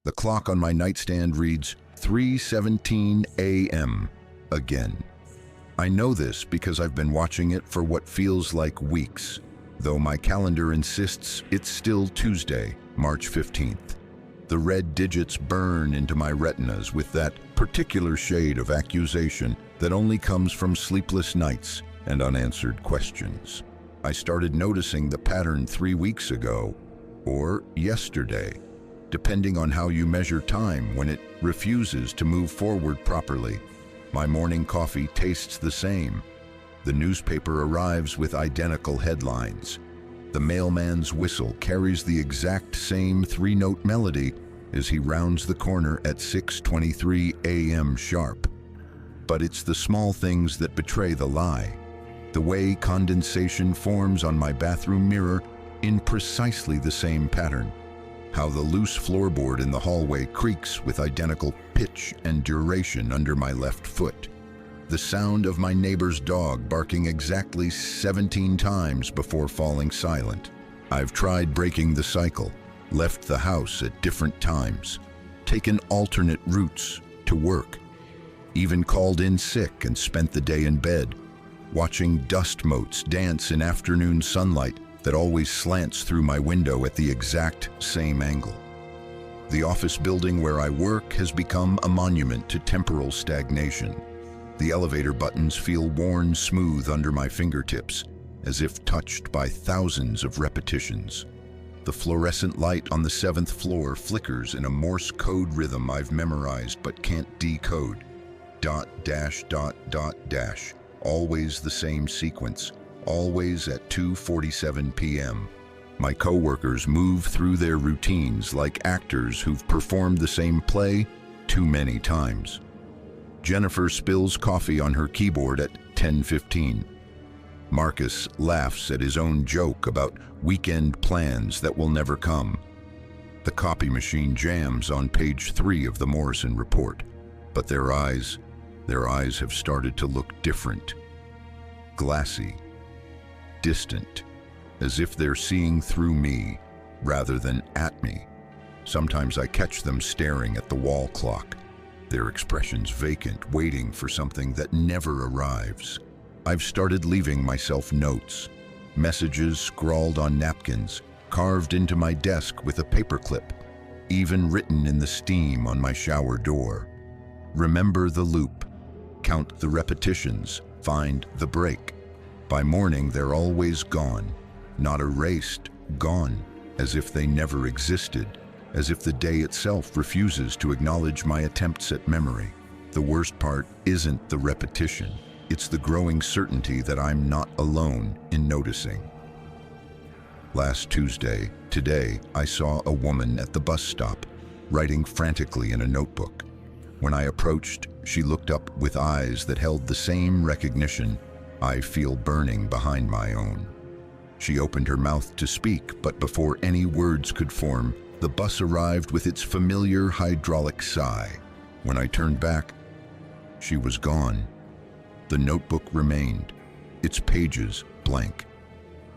The clock on my nightstand reads 3:17 a.m. again. I know this because I've been watching it for what feels like weeks, though my calendar insists it's still Tuesday, March 15th. The red digits burn into my retinas with that particular shade of accusation that only comes from sleepless nights and unanswered questions. I started noticing the pattern 3 weeks ago, or yesterday, depending on how you measure time, when it refuses to move forward properly. My morning coffee tastes the same. The newspaper arrives with identical headlines. The mailman's whistle carries the exact same 3-note melody as he rounds the corner at 6:23 a.m. sharp. But it's the small things that betray the lie. The way condensation forms on my bathroom mirror in precisely the same pattern. How the loose floorboard in the hallway creaks with identical pitch and duration under my left foot. The sound of my neighbor's dog barking exactly 17 times before falling silent. I've tried breaking the cycle, left the house at different times, taken alternate routes to work, even called in sick and spent the day in bed, watching dust motes dance in afternoon sunlight that always slants through my window at the exact same angle. The office building where I work has become a monument to temporal stagnation. The elevator buttons feel worn smooth under my fingertips, as if touched by thousands of repetitions. The fluorescent light on the 7th floor flickers in a Morse code rhythm I've memorized but can't decode. Dot, dash, dot, dot, dash. Always the same sequence, always at 2:47 p.m. My coworkers move through their routines like actors who've performed the same play too many times. Jennifer spills coffee on her keyboard at 10:15. Marcus laughs at his own joke about weekend plans that will never come. The copy machine jams on page 3 of the Morrison report, but their eyes have started to look different. Glassy, distant, as if they're seeing through me rather than at me. Sometimes I catch them staring at the wall clock, their expressions vacant, waiting for something that never arrives. I've started leaving myself notes, messages scrawled on napkins, carved into my desk with a paperclip, even written in the steam on my shower door. Remember the loop, count the repetitions, find the break. By morning, they're always gone, not erased, gone, as if they never existed, as if the day itself refuses to acknowledge my attempts at memory. The worst part isn't the repetition. It's the growing certainty that I'm not alone in noticing. Last Tuesday, today, I saw a woman at the bus stop, writing frantically in a notebook. When I approached, she looked up with eyes that held the same recognition I feel burning behind my own. She opened her mouth to speak, but before any words could form, the bus arrived with its familiar hydraulic sigh. When I turned back, she was gone. The notebook remained, its pages blank.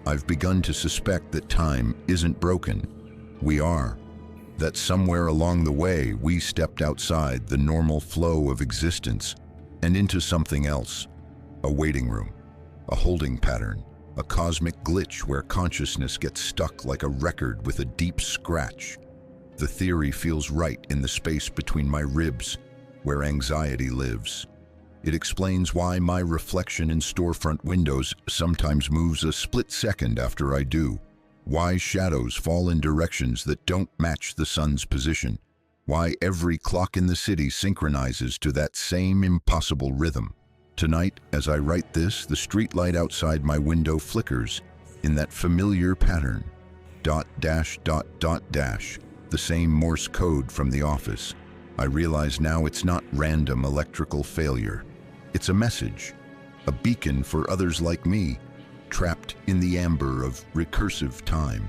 I've begun to suspect that time isn't broken. We are. That somewhere along the way, we stepped outside the normal flow of existence and into something else. A waiting room, a holding pattern, a cosmic glitch where consciousness gets stuck like a record with a deep scratch. The theory feels right in the space between my ribs, where anxiety lives. It explains why my reflection in storefront windows sometimes moves a split second after I do. Why shadows fall in directions that don't match the sun's position. Why every clock in the city synchronizes to that same impossible rhythm. Tonight, as I write this, the streetlight outside my window flickers in that familiar pattern. Dot, dash, dot, dot, dash. The same Morse code from the office. I realize now it's not random electrical failure. It's a message, a beacon for others like me, trapped in the amber of recursive time.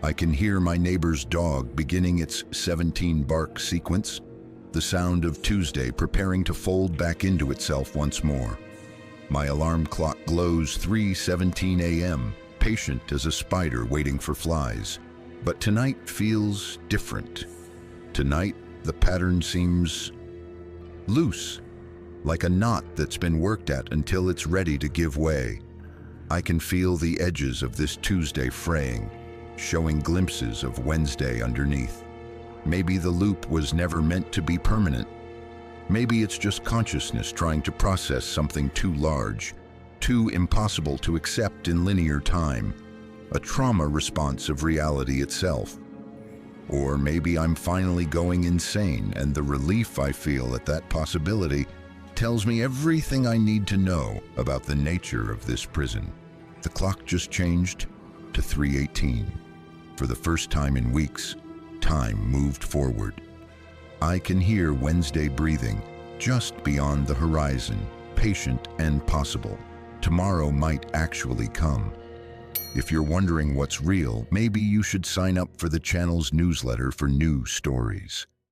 I can hear my neighbor's dog beginning its 17-bark sequence, the sound of Tuesday preparing to fold back into itself once more. My alarm clock glows 3:17 a.m., patient as a spider waiting for flies. But tonight feels different. Tonight, the pattern seems loose, like a knot that's been worked at until it's ready to give way. I can feel the edges of this Tuesday fraying, showing glimpses of Wednesday underneath. Maybe the loop was never meant to be permanent. Maybe it's just consciousness trying to process something too large, too impossible to accept in linear time, a trauma response of reality itself. Or maybe I'm finally going insane, and the relief I feel at that possibility tells me everything I need to know about the nature of this prison. The clock just changed to 3:18. For the first time in weeks, time moved forward. I can hear Wednesday breathing just beyond the horizon, patient and possible. Tomorrow might actually come. If you're wondering what's real, maybe you should sign up for the channel's newsletter for new stories.